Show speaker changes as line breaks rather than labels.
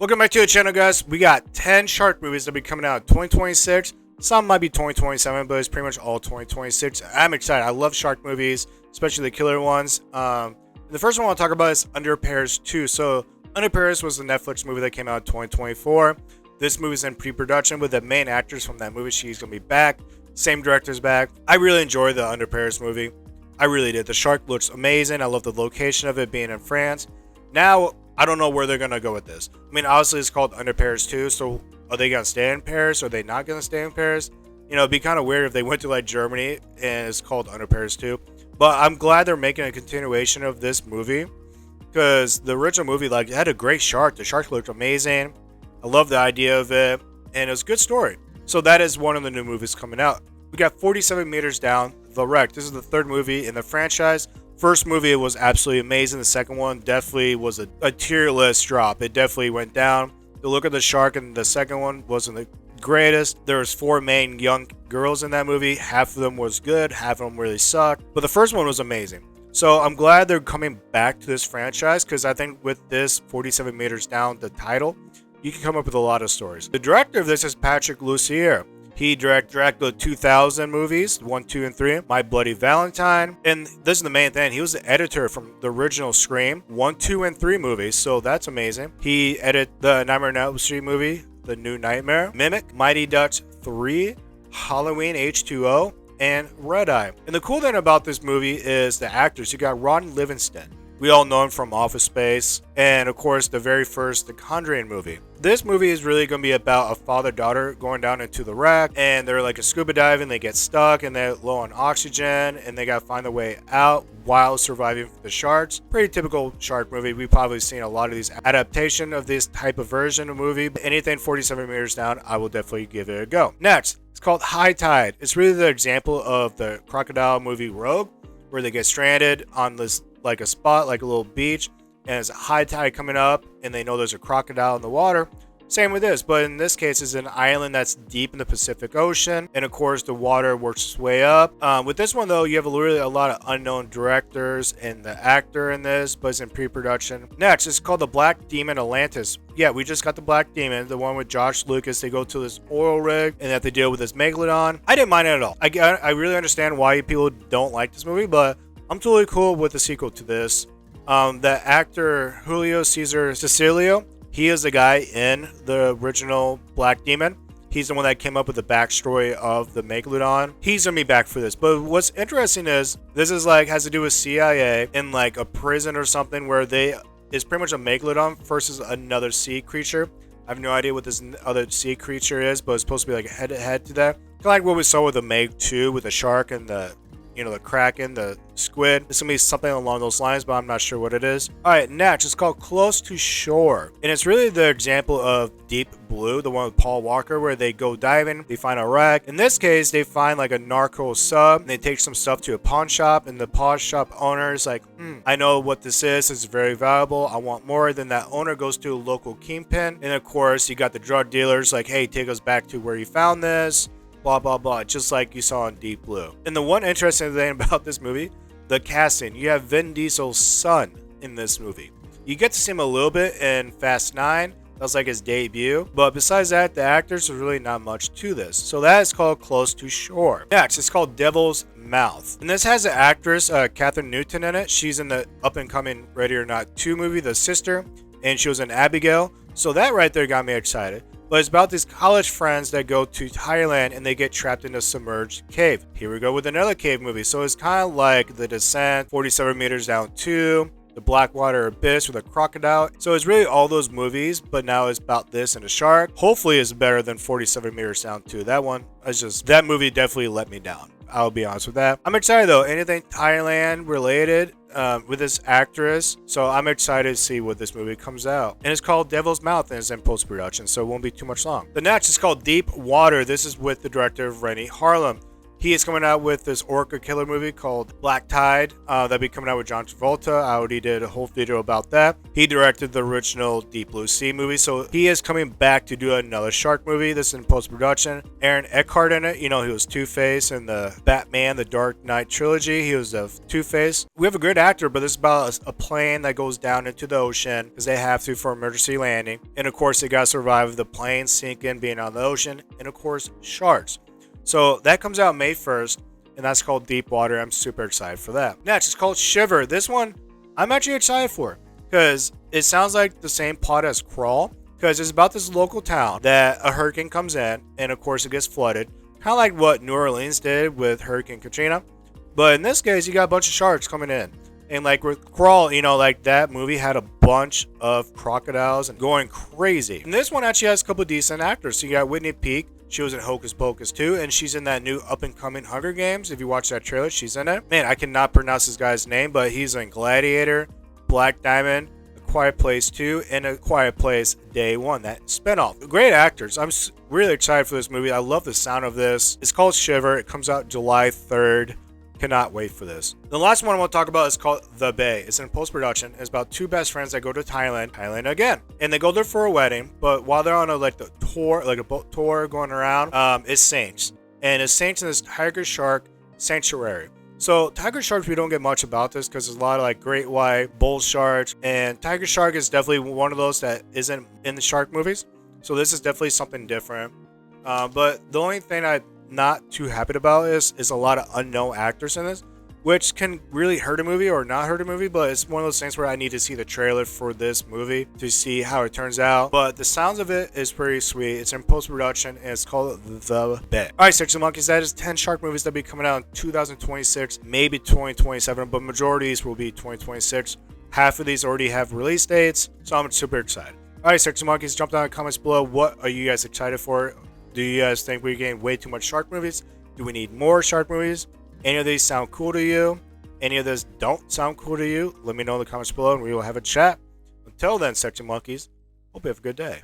Welcome back to the channel, guys. We got 10 shark movies that will be coming out in 2026. Some might be 2027, but it's pretty much all 2026. I'm excited. I love shark movies, especially the killer ones. The first one I want to talk about is Under Paris 2. So Under Paris was the Netflix movie that came out in 2024. This movie's in pre-production with the main actors from that movie. She's going to be back. Same director's back. I really enjoyed the Under Paris movie. I really did. The shark looks amazing. I love the location of it being in France. Now, I don't know where they're going to go with this. I mean, obviously, it's called Under Paris 2, so are they going to stay in Paris? Or are they not going to stay in Paris? You know, it'd be kind of weird if they went to, like, Germany and it's called Under Paris 2. But I'm glad they're making a continuation of this movie because the original movie, like, it had a great shark. The shark looked amazing. I love the idea of it, and it was a good story. So that is one of the new movies coming out. We got 47 Meters Down, The Wreck. This is the third movie in the franchise. First movie was absolutely amazing. The second one definitely was a tier list drop. It definitely went down. The look of the shark in the second one wasn't the greatest. There was 4 main young girls in that movie. Half of them was good, half of them really sucked. But the first one was amazing. So I'm glad they're coming back to this franchise because I think with this 47 Meters Down, the title, you can come up with a lot of stories. The director of this is Patrick Lussier. He directed the 2000 movies, 1, 2, and 3, My Bloody Valentine. And this is the main thing. He was the editor from the original Scream, 1, 2, and 3 movies, so that's amazing. He edited the Nightmare on Elm Street movie, The New Nightmare, Mimic, Mighty Ducks 3, Halloween H2O, and Red Eye. And the cool thing about this movie is the actors. You got Ron Livingston. We all know him from Office Space, and of course the very first The Conjuring movie. This movie is really going to be about a father-daughter going down into the wreck, and they're like a scuba diving, they get stuck, and they're low on oxygen, and they got to find their way out while surviving the sharks. Pretty typical shark movie. We've probably seen a lot of these adaptation of this type of version of movie. Anything 47 Meters Down, I will definitely give it a go. Next, it's called High Tide. It's really the example of the crocodile movie Rogue, where they get stranded on this like a spot, like a little beach, and it's a high tide coming up and they know there's a crocodile in the water. Same with this, but in this case it's an island that's deep in the Pacific Ocean, and of course the water works its way up. With this one though, you have really a lot of unknown directors and the actor in this, but it's in pre-production. Next, it's called The Black Demon Atlantis. Yeah, we just got The Black Demon, the one with Josh Lucas. They go to this oil rig and have to deal with this megalodon. I didn't mind it at all. I really understand why people don't like this movie, but I'm totally cool with the sequel to this. The actor Julio Cesar Cecilio, he is the guy in the original Black Demon. He's the one that came up with the backstory of the Megalodon. He's gonna be back for this. But what's interesting is this is like has to do with CIA in like a prison or something where is pretty much a Megalodon versus another sea creature. I have no idea what this other sea creature is, but it's supposed to be like head to that. Kind of like what we saw with the Meg 2 with the shark and the Kraken, the squid. It's gonna be something along those lines, but I'm not sure what it is. Alright, next, it's called Close to Shore. And it's really the example of Deep Blue, the one with Paul Walker, where they go diving, they find a wreck. In this case, they find like a narco sub, and they take some stuff to a pawn shop, and the pawn shop owner is like, I know what this is, it's very valuable, I want more. Then that owner goes to a local kingpin, and of course, you got the drug dealers like, hey, take us back to where you found this. Blah, blah, blah, just like you saw in Deep Blue. And the one interesting thing about this movie, the casting. You have Vin Diesel's son in this movie. You get to see him a little bit in Fast 9. That was like his debut. But besides that, the actors, there's really not much to this. So that is called Close to Shore. Next, it's called Devil's Mouth. And this has an actress, Catherine Newton, in it. She's in the up-and-coming Ready or Not 2 movie, The Sister. And she was in Abigail. So that right there got me excited. But it's about these college friends that go to Thailand and they get trapped in a submerged cave. Here we go with another cave movie. So it's kind of like The Descent, 47 Meters Down 2, The Blackwater Abyss with a crocodile. So it's really all those movies, but now it's about this and a shark. Hopefully it's better than 47 Meters Down 2. That movie definitely let me down. I'll be honest with that. I'm excited though. Anything Thailand related with this actress. So I'm excited to see what this movie comes out. And it's called Devil's Mouth and it's in post-production, so it won't be too much long. The next is called Deep Water. This is with the director of Rennie Harlem. He is coming out with this orca killer movie called Black Tide. That'll be coming out with John Travolta. I already did a whole video about that. He directed the original Deep Blue Sea movie, so he is coming back to do another shark movie. This is in post-production. Aaron Eckhart in it. You know, he was Two-Face in the Batman, the Dark Knight trilogy. He was the Two-Face. We have a good actor, but this is about a plane that goes down into the ocean because they have to for emergency landing. And of course, they got to survive the plane sinking, being on the ocean, and of course, sharks. So that comes out May 1st, and that's called Deep Water. I'm super excited for that. Next, it's called Shiver. This one, I'm actually excited for because it sounds like the same plot as Crawl, because it's about this local town that a hurricane comes in, and of course it gets flooded. Kind of like what New Orleans did with Hurricane Katrina. But in this case, you got a bunch of sharks coming in. And like with Crawl, you know, like that movie had a bunch of crocodiles and going crazy. And this one actually has a couple of decent actors. So you got Whitney Peak. She was in Hocus Pocus too, and she's in that new up-and-coming Hunger Games. If you watch that trailer, she's in it. Man, I cannot pronounce this guy's name, but he's in Gladiator, Black Diamond, A Quiet Place 2, and A Quiet Place Day 1, that spinoff. Great actors. I'm really excited for this movie. I love the sound of this. It's called Shiver. It comes out July 3rd. Cannot wait for this. The last one I want to talk about is called The Bay. It's in post-production. It's about two best friends that go to Thailand again, and they go there for a wedding. But while they're on a tour, like a boat tour going around, it's saints, and it's saints in this tiger shark sanctuary. So tiger sharks, we don't get much about this because there's a lot of like great white, bull sharks, and tiger shark is definitely one of those that isn't in the shark movies. So this is definitely something different. But the only thing I'm not too happy about is a lot of unknown actors in this, which can really hurt a movie or not hurt a movie. But it's one of those things where I need to see the trailer for this movie to see how it turns out. But the sounds of it is pretty sweet. It's in post-production, and it's called The Bay. Alright, Search the Monkeys, that is 10 shark movies that'll be coming out in 2026, maybe 2027, but majorities will be 2026. Half of these already have release dates, so I'm super excited. Alright, Search the Monkeys, jump down in the comments below. What are you guys excited for? Do you guys think we're getting way too much shark movies? Do we need more shark movies? Any of these sound cool to you? Any of this don't sound cool to you? Let me know in the comments below and we will have a chat. Until then, Section Monkeys, hope you have a good day.